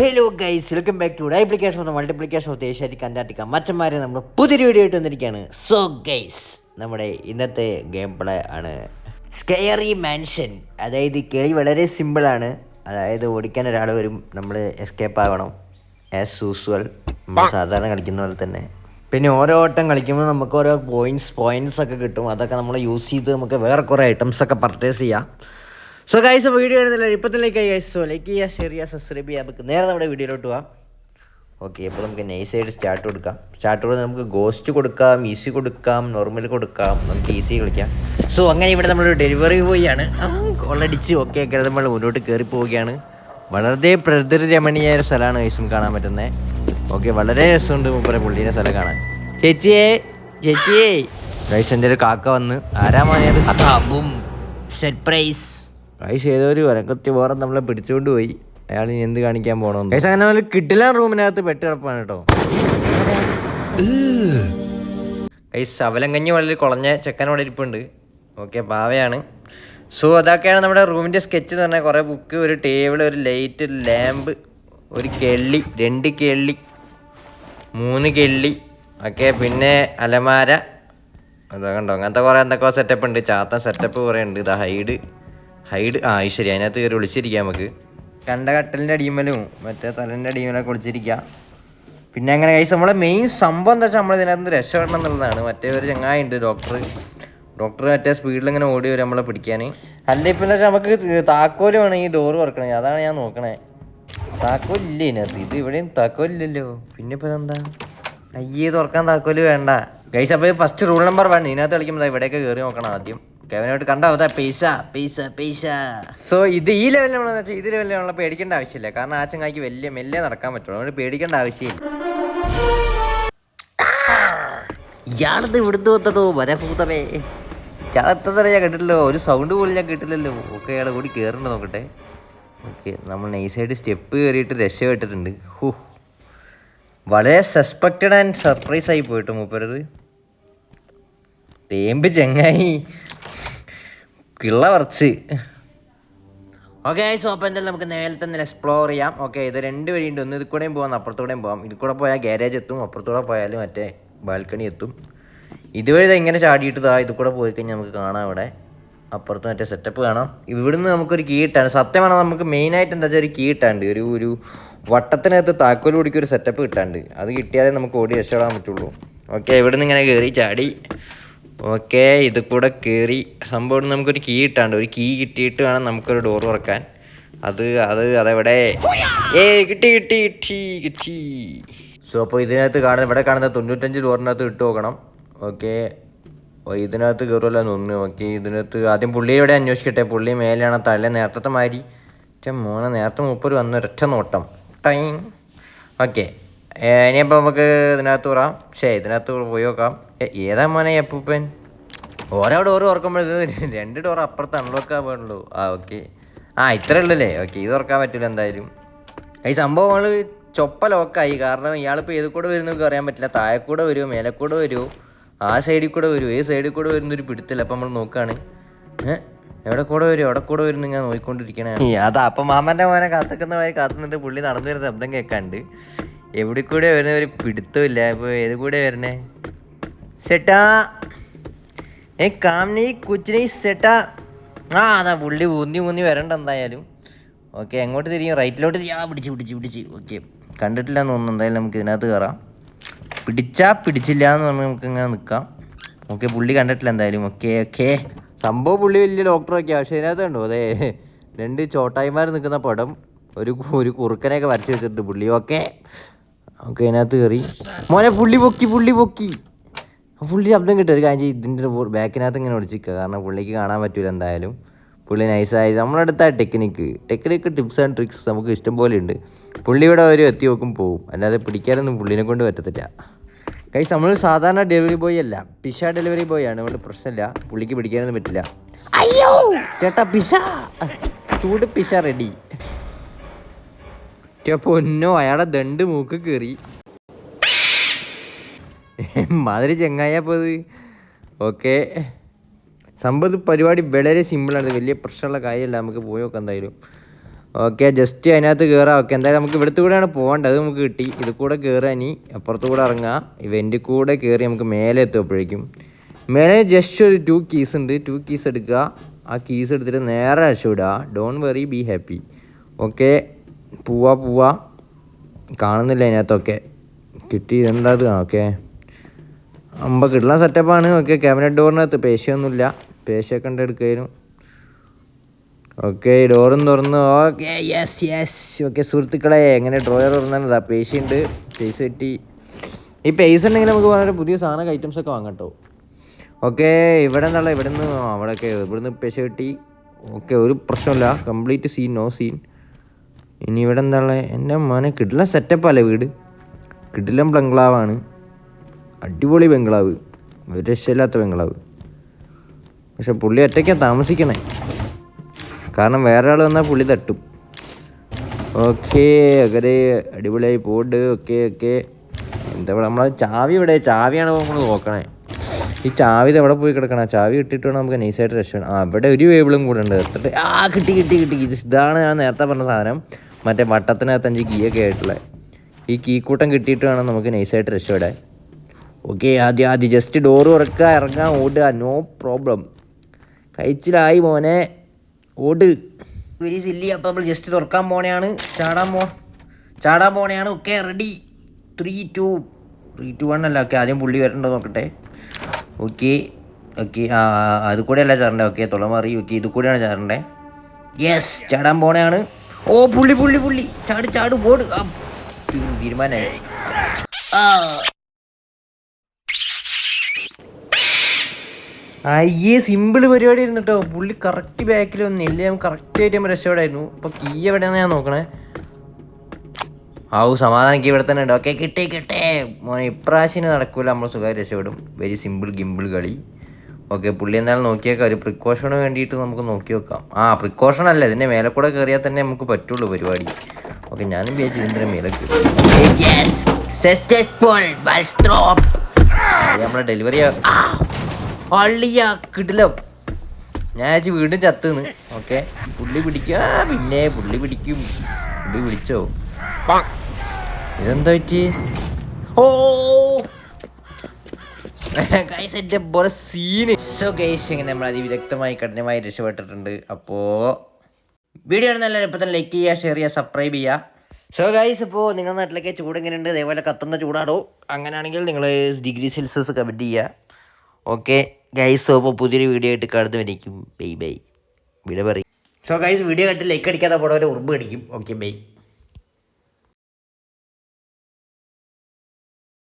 Hello guys, welcome back to duplication of multiplication of Asiatic Antarctica. മച്ചന്മാരെ നമ്മൾ പുതിയൊരു video ആയിട്ട് വന്നിരിക്കുകയാണ്. സോ ഗൈസ്, നമ്മുടെ ഇന്നത്തെ ഗെയിം പ്ലേ ആണ് സ്കെയറി മാൻഷൻ. അതായത് കളി വളരെ സിമ്പിളാണ്. അതായത് ഓടിക്കാൻ ഒരാൾ വരും, നമ്മൾ എസ്കേപ്പ് ആകണം ആസ് യൂസ്വൽ, നമ്മൾ സാധാരണ കളിക്കുന്ന പോലെ തന്നെ. പിന്നെ ഓരോ ഓട്ടം കളിക്കുമ്പോൾ നമുക്ക് ഓരോ പോയിൻറ്റ്സ് ഒക്കെ കിട്ടും. അതൊക്കെ നമ്മൾ യൂസ് ചെയ്ത് നമുക്ക് വേറെ കുറേ ഐറ്റംസ് ഒക്കെ പർച്ചേസ് ചെയ്യാം. സോ ഗൈസ്, വീഡിയോ എടുത്തില്ല ഇപ്പത്തിലേക്ക് ഗൈസ്. സോ ലൈക്ക് ചെയ്യുക, ഷെയർ ചെയ്യുക, സബ്സ്ക്രൈബ് ചെയ്യുക. നമുക്ക് നേരെ നമ്മുടെ വീഡിയോയിലോട്ട് പോവാം. ഓക്കെ, അപ്പോൾ നമുക്ക് നൈസായിട്ട് സ്റ്റാർട്ട് കൊടുക്കാം. സ്റ്റാർട്ട് കൊടുത്ത് നമുക്ക് ഗോസ്റ്റ് കൊടുക്കാം, ഈസി കൊടുക്കാം, നോർമൽ കൊടുക്കാം, നമുക്ക് ഈസി കളിക്കാം. സോ അങ്ങനെ ഇവിടെ നമ്മളൊരു ഡെലിവറി ബോയാണ് കോളടിച്ച് ഓക്കെ ഒക്കെ നമ്മൾ മുന്നോട്ട് കയറി പോവുകയാണ്. വളരെ പ്രകൃതിരമണീയായ ഒരു സ്ഥലമാണ് ഗൈസും കാണാൻ പറ്റുന്നത്. ഓക്കെ, വളരെ രസമുണ്ട് മൂപ്പരെ പുള്ളീൻ്റെ സ്ഥലം കാണാൻ. ചേച്ചിയേ ഗൈസ്, എൻ്റെ ഒരു കാക്ക വന്ന് ആരാ മോനത് അതാബും സർപ്രൈസ് ഗൈസ്. ഏതോ ഒരു വരക്കത്തി വേറെ നമ്മളെ പിടിച്ചുകൊണ്ട് പോയി. അയാൾ ഇനി എന്ത് കാണിക്കാൻ പോകണമെന്ന് ഗൈസ്. അങ്ങനെ നമ്മൾ കിട്ടില്ല റൂമിനകത്ത് പെട്ട് കിടപ്പാണ് കേട്ടോ ഗൈസ്. അവലങ്കഞ്ഞി വളരെ കുളഞ്ഞ ചെക്കനോടെ ഇരിപ്പുണ്ട്. ഓക്കെ, പാവയാണ്. സോ അതൊക്കെയാണ് നമ്മുടെ റൂമിൻ്റെ സ്കെച്ച് എന്ന് പറഞ്ഞാൽ. കുറേ ബുക്ക്, ഒരു ടേബിൾ, ഒരു ലൈറ്റ്, ഒരു ലാമ്പ്, ഒരു കെള്ളി, 2 കെള്ളി, 3 കെള്ളി ഒക്കെ, പിന്നെ അലമാര. അതൊക്കെ ഉണ്ടോ, അങ്ങനത്തെ കുറേ എന്തൊക്കെ സെറ്റപ്പ് ഉണ്ട്. ചാത്തൻ സെറ്റപ്പ് കുറേ ഉണ്ട്. ഇതാ ഹൈഡ് ശരി, അതിനകത്ത് കയറി ഒളിച്ചിരിക്കാം. നമുക്ക് കണ്ട കട്ടലിൻ്റെ അടിമലും മറ്റേ തലൻ്റെ അടിമലൊക്കെ ഒളിച്ചിരിക്കാം. പിന്നെ അങ്ങനെ കഴിച്ച് നമ്മളെ മെയിൻ സംഭവം എന്താ വെച്ചാൽ നമ്മൾ ഇതിനകത്ത് രക്ഷപ്പെടണം എന്നുള്ളതാണ്. മറ്റേ ഒരു ചങ്ങായി ഉണ്ട്, ഡോക്ടർ മറ്റേ സ്പീഡിൽ ഇങ്ങനെ ഓടി വരും നമ്മളെ പിടിക്കാൻ. അല്ല ഇപ്പം എന്താ വെച്ചാൽ നമുക്ക് താക്കോല് വേണം ഈ ഡോറ് തുറക്കണേ. അതാണ് ഞാൻ നോക്കണേ. താക്കോലില്ലേ ഇതിനകത്ത്? ഇത് ഇവിടെയും താക്കോലില്ലല്ലോ. പിന്നെ ഇപ്പം എന്താ അയ്യേ തുറക്കാൻ താക്കോല് വേണ്ട ഗൈസ്. അപ്പോൾ ഫസ്റ്റ് റൂൾ നമ്പർ 1, ഇതിനകത്ത് കളിക്കുമ്പോൾ ഇവിടെയൊക്കെ കയറി നോക്കണം ആദ്യം. കെവനോട്ട് കണ്ടോ, അതാ പൈസ. സോ ഇത് ഈ ലെവലിൽ നമ്മളെന്ന് വെച്ചാൽ ഇത് ലെവലിൽ നമ്മളെ പേടിക്കേണ്ട ആവശ്യമില്ല. കാരണം ആ ചങ്ങായിക്ക് മെല്ലെ നടക്കാൻ പറ്റുള്ളൂ. അതുകൊണ്ട് പേടിക്കേണ്ട ആവശ്യമില്ല. ഇയാളത് ഇവിടുന്ന് വന്നതോ വരഭൂതമേ. ഇയാളെത്ര ഞാൻ കേട്ടില്ലല്ലോ, ഒരു സൗണ്ട് പോലും ഞാൻ കേട്ടില്ലല്ലോ. ഓക്കെ, ഇയാൾ കൂടി കയറണ്ട നോക്കട്ടെ. ഓക്കെ, നമ്മൾ നൈസായിട്ട് സ്റ്റെപ്പ് കയറിയിട്ട് രക്ഷപ്പെട്ടിട്ടുണ്ട്. വളരെ സസ്പെക്റ്റഡ് ആൻഡ് സർപ്രൈസ് ആയി പോയിട്ട് മൂപ്പരത് തേമ്പ് ചങ്ങായി കിള്ള പറിച്ച്. ഓക്കെ, സോ അപ്പോൾ എന്തായാലും നമുക്ക് നേരെ തന്നെ എക്സ്പ്ലോർ ചെയ്യാം. ഓക്കെ, ഇത് 2 വഴിയുണ്ട്. ഒന്ന് ഇതിൽ കൂടെയും പോകാം, അപ്പുറത്തൂടെയും പോകാം. ഇതിൽ കൂടെ പോയാൽ ഗ്യാരേജ് എത്തും, അപ്പുറത്തൂടെ പോയാൽ മറ്റേ ബാൽക്കണി എത്തും. ഇതുവഴി ഇങ്ങനെ ചാടിയിട്ട് ഇത് കൂടെ പോയി കഴിഞ്ഞാൽ നമുക്ക് കാണാം ഇവിടെ അപ്പുറത്ത് മറ്റേ സെറ്റപ്പ് കാണാം. ഇവിടുന്ന് നമുക്കൊരു കീ ഇട്ടാണ്. സത്യമാണ്, നമുക്ക് മെയിനായിട്ട് എന്താ വെച്ചാൽ ഒരു കീ ഇട്ടാണ്ട് ഒരു വട്ടത്തിനകത്ത് താക്കോൽ പിടിക്കുക ഒരു സെറ്റപ്പ് കിട്ടാണ്ട്. അത് കിട്ടിയാലേ നമുക്ക് ഓടി രക്ഷപ്പെടാൻ പറ്റുള്ളൂ. ഓക്കെ, ഇവിടുന്ന് ഇങ്ങനെ കയറി ചാടി. ഓക്കെ, ഇത് കൂടെ കയറി സംഭവം നമുക്കൊരു കീ ഇട്ടാണ്ട്. ഒരു കീ കിട്ടിയിട്ട് വേണം നമുക്കൊരു ഡോർ തുറക്കാൻ. അതെവിടെ കിട്ടി. സോ അപ്പോൾ ഇതിനകത്ത് ഇവിടെ കാണുന്ന 95 ഡോറിനകത്ത് ഇട്ട് നോക്കണം. ഓക്കെ, ഇതിനകത്ത് കയറുമല്ലോ തോന്നുന്നു. ഓക്കെ, ഇതിനകത്ത് ആദ്യം പുള്ളി ഇവിടെ അന്വേഷിക്കട്ടെ. പുള്ളി മേലെയാണ് തല നേരത്തെ മാതിരി. മോനെ നേരത്തെ 30 വന്ന ഒരൊറ്റ നോട്ടം ടൈം. ഓക്കെ, ഇനിയിപ്പോൾ നമുക്ക് ഇതിനകത്ത് കയറാം. ഇതിനകത്ത് പോയി നോക്കാം. ഏതാ മോനെ അപ്പൂപ്പൻ? ഓരോ ഡോറ് തുറക്കുമ്പോഴത് 2 ഡോർ അപ്പുറത്ത് അൺലോക്ക് ആവുള്ളൂ. ഓക്കെ, ഇത്രേ ഉള്ളല്ലേ. ഓക്കെ, ഇത് തുറക്കാൻ പറ്റില്ല എന്തായാലും. ഈ സംഭവം നമ്മൾ ചൊപ്പ ലോക്കായി. കാരണം ഇയാളിപ്പോൾ ഏത് കൂടെ വരുന്നവർക്ക് അറിയാൻ പറ്റില്ല. താഴെ കൂടെ വരുമോ, മേലെ കൂടെ വരുമോ, ആ സൈഡിൽ കൂടെ വരുമോ, ഏത് സൈഡിൽ കൂടെ വരുന്നൊരു പിടുത്തില്ല. അപ്പം നമ്മൾ നോക്കുകയാണ് എവിടെ കൂടെ വരുന്നു ഞാൻ നോക്കിക്കൊണ്ടിരിക്കണേ. അതാ അപ്പം മാമൻ്റെ മോനെ കാത്തുക്കുന്ന മാതിരി കാത്തുനിന്നിട്ട് പുള്ളി നടന്നു വരുന്ന ശബ്ദം കേൾക്കാണ്ട്. എവിടെ കൂടെ വരുന്ന ഒരു പിടുത്തമില്ല. ഇപ്പോൾ ഏത് കൂടെ വരണേ? സെട്ടാ കാംനി കുച്ചിനി സെട്ടാ. അതാ പുള്ളി ഊന്നി വരണ്ട എന്തായാലും. ഓക്കെ, എങ്ങോട്ട് തിരിയും? റൈറ്റിലോട്ട് പിടിച്ച്. ഓക്കെ, കണ്ടിട്ടില്ല എന്ന് തോന്നുന്നു. എന്തായാലും നമുക്ക് ഇതിനകത്ത് കയറാം. പിടിച്ചില്ല എന്ന് പറഞ്ഞാൽ നമുക്ക് ഇങ്ങനെ നിൽക്കാം. ഓക്കെ, പുള്ളി കണ്ടിട്ടില്ല എന്തായാലും. ഓക്കെ, സംഭവം പുള്ളി വലിയ ഡോക്ടറൊക്കെയാണ്. പക്ഷേ ഇതിനകത്ത് കണ്ടോ, അതെ 2 ചോട്ടായിമാർ നിൽക്കുന്ന പടം, ഒരു കുറുക്കനെയൊക്കെ വരച്ച് വെച്ചിട്ടുണ്ട് പുള്ളി. ഓക്കെ, ഇതിനകത്ത് കയറി. മോനെ പുള്ളി പൊക്കി. പുള്ളി ശബ്ദം കിട്ടും. ഒരു കാര്യം ചെയ്യും, ഇതിൻ്റെ ബാക്കിനകത്ത് ഇങ്ങനെ ഒളിച്ചിരിക്കുക. കാരണം പുള്ളിക്ക് കാണാൻ പറ്റില്ല എന്തായാലും. പുള്ളി നൈസായി നമ്മളെടുത്ത ടെക്നിക്ക് ടിപ്സ് ആൻഡ് ട്രിക്സ് നമുക്ക് ഇഷ്ടം പോലെ ഉണ്ട്. പുള്ളി ഇവിടെ ഒരു എത്തി നോക്കും പോവും. അല്ലാതെ പിടിക്കാനൊന്നും പുള്ളിനെ കൊണ്ട് പറ്റത്തില്ല. ഗൈസ്, നമ്മൾ സാധാരണ ഡെലിവറി ബോയ് അല്ല, പിഷ ഡെലിവറി ബോയ് ആണ്. അതുകൊണ്ട് പ്രശ്നമില്ല, പുള്ളിക്ക് പിടിക്കാനൊന്നും പറ്റില്ല. അയ്യോ ചേട്ടാ, ചൂട് പിഷ റെഡി. പൊന്നോ, അയാളെ ദണ്ട് മൂക്ക് കയറി മാതിരി ചെങ്ങായപ്പോൾ അത്. ഓക്കെ, സംഭവം പരിപാടി വളരെ സിമ്പിളാണ്. വലിയ പ്രശ്നമുള്ള കാര്യമല്ല. നമുക്ക് പോയി നോക്കാം എന്തായാലും. ഓക്കെ ജസ്റ്റ് അതിനകത്ത് കയറാം. ഓക്കെ എന്തായാലും നമുക്ക് ഇവിടുത്തെ കൂടെയാണ് പോകേണ്ടത്. അത് നമുക്ക് കിട്ടി. ഇത് കൂടെ കയറാൻ ഇനി അപ്പുറത്ത് കൂടെ ഇറങ്ങാം. ഇവൻ്റെ കൂടെ കയറി നമുക്ക് മേലെ എത്തുമ്പോഴേക്കും മേലെ ജസ്റ്റ് ഒരു 2 കീസ് ഉണ്ട്. 2 കീസ് എടുക്കുക. ആ കീസ് എടുത്തിട്ട് നേരെ രക്ഷപ്പെടുക. Don't worry be happy. Okay പോവാ കാണുന്നില്ല അതിനകത്തൊക്കെ കിട്ടി. എന്താ അത്? ഓക്കെ കിട്ടുന്ന സെറ്റപ്പാണ്. Okay cabinet ഡോറിനകത്ത് പേശയൊന്നുമില്ല. പേശയൊക്കെ ഉണ്ട് എടുക്കാനും. ഓക്കെ ഡോറും തുറന്നു. Okay yes. ഓക്കെ സുഹൃത്തുക്കളെ എങ്ങനെ ഡ്രോയർ തുറന്നാണ് പേശയുണ്ട്. പേസ് കിട്ടി. ഈ പേസ് ഉണ്ടെങ്കിൽ നമുക്ക് വളരെ പുതിയ സാധനം ഐറ്റംസൊക്കെ വാങ്ങാം കേട്ടോ. ഓക്കെ ഇവിടെ നിന്നുള്ള ഇവിടെ നിന്ന് അവിടെയൊക്കെ ഇവിടുന്ന് പേശ കിട്ടി. ഓക്കെ ഒരു പ്രശ്നമില്ല. Complete scene no scene. ഇനി ഇവിടെ എന്താണ് എൻ്റെ മോനെ കിടിലൻ സെറ്റപ്പല്ലേ വീട്. കിടിലൻ ബംഗ്ലാവാണ്. അടിപൊളി ബംഗ്ലാവ്. ഒരു രക്ഷയില്ലാത്ത ബംഗ്ലാവ്. പക്ഷെ പുള്ളി ഒറ്റയ്ക്കാണ് താമസിക്കണേ. കാരണം വേറെ ആൾ വന്നാൽ പുള്ളി തട്ടും. ഓക്കെ അങ്ങനെ അടിപൊളിയായി പോണ്ട്. ഓക്കെ എന്താ നമ്മളെ ചാവി ഇവിടെ? ചാവിയാണ് നമ്മൾ നോക്കണേ. ഈ ചാവി ഇത് എവിടെ പോയി കിടക്കണം? ചാവി കിട്ടിയിട്ട് വേണം നമുക്ക് നൈസായിട്ട് രക്ഷണം. ഇവിടെ ഒരു വേബിളും കൂടെ ഉണ്ട്. കിട്ടി. ഇതാണ് ഞാൻ നേരത്തെ പറഞ്ഞ സാധനം. മറ്റേ വട്ടത്തിനകത്ത് 5 കീയൊക്കെ ആയിട്ടുള്ള ഈ കീക്കൂട്ടം കിട്ടിയിട്ട് വേണം നമുക്ക് നൈസായിട്ട് രക്ഷപ്പെടാൻ. ഓക്കെ ആദ്യം ജസ്റ്റ് ഡോറ് തുറക്കുക, ഇറങ്ങാൻ, ഓടുക. No problem. കഴിച്ചിലായി മോനെ, ഓട്. Very silly. അപ്പോൾ നമ്മൾ ജസ്റ്റ് തുറക്കാൻ പോണെയാണ്. ചാടാൻ പോണെയാണ്. Okay ready. 3, 2, 1 അല്ല. ഓക്കെ ആദ്യം പുള്ളി വരണ്ടോ നോക്കട്ടെ. ഓക്കെ അത് കൂടെയല്ല ചാടണ്ടേ. ഓക്കെ തുളമാറി. ഓക്കെ ഇത് കൂടെയാണ് ചാടണ്ടേ. യെസ് ചാടാൻ പോണെയാണ്. ഓ പുള്ളി ചാട് ഓട്. തീരുമാനമായി. അയ്യേ സിമ്പിൾ പരിപാടി ആയിരുന്നു കേട്ടോ. പുള്ളി കറക്റ്റ് ബാക്കിൽ വന്നില്ല. ഞാൻ കറക്റ്റായിട്ട് നമ്മൾ രക്ഷപ്പെടായിരുന്നു. അപ്പോൾ കീ എവിടെയാണെന്ന് ഞാൻ നോക്കണേ. സമാധാനിക്ക് ഇവിടെ തന്നെ ഉണ്ട്. ഓക്കെ കിട്ടേ മോനെ ഇപ്രാവശ്യം നടക്കൂല. നമ്മൾ സുഖമായി രക്ഷപ്പെടും. വെരി സിമ്പിൾ ഗിമ്പിൾ കളി. ഓക്കെ പുള്ളി എന്തായാലും നോക്കിയേക്കാം. ഒരു പ്രിക്കോഷന് വേണ്ടിയിട്ട് നമുക്ക് നോക്കി വെക്കാം. പ്രിക്കോഷൻ അല്ല, ഇതിൻ്റെ മേലെ കൂടെ കയറിയാൽ തന്നെ നമുക്ക് പറ്റുള്ളൂ പരിപാടി. ഓക്കെ ഞാനും വിചാരിച്ചു ഇതിൻ്റെ മേലെ നമ്മളെ ഡെലിവറി കിട്ടില്ല. ഞാൻ വിചാരിച്ചു വീണ്ടും ചത്തുന്ന്. ഓക്കെ പുള്ളി പിടിക്കുക. പിന്നെ പുള്ളി പിടിച്ചോ? ഇതെന്താ പറ്റി? സീന്. സോ ഗൈസ് ഇങ്ങനെ നമ്മൾ അതിവിദഗ്ധമായി കഠിനമായി രക്ഷപ്പെട്ടിട്ടുണ്ട്. അപ്പോൾ വീഡിയോ നല്ല ഇപ്പം തന്നെ ലൈക്ക് ചെയ്യുക, ഷെയർ ചെയ്യുക, സബ്സ്ക്രൈബ് ചെയ്യുക. സോ ഗൈസ് ഇപ്പോൾ നിങ്ങളുടെ നാട്ടിലേക്ക് ചൂട് എങ്ങനെയുണ്ട്? അതേപോലെ കത്തുന്ന ചൂടാടോ? അങ്ങനെയാണെങ്കിൽ നിങ്ങൾ ഡിഗ്രി സെൽഷ്യസ് കമൻറ്റ് ചെയ്യുക. ഓക്കെ ഗൈസ് അപ്പോൾ പുതിയൊരു വീഡിയോ ആയിട്ട് കാണുന്നവരേക്കും ബൈ. വീഡിയോ പറയും. സോ ഗൈസ് വീഡിയോ കണ്ടിട്ട് ലൈക്ക് അടിക്കാതെ പോടെ ഒരു ഉറുമ്പ് അടിക്കും. Okay bye.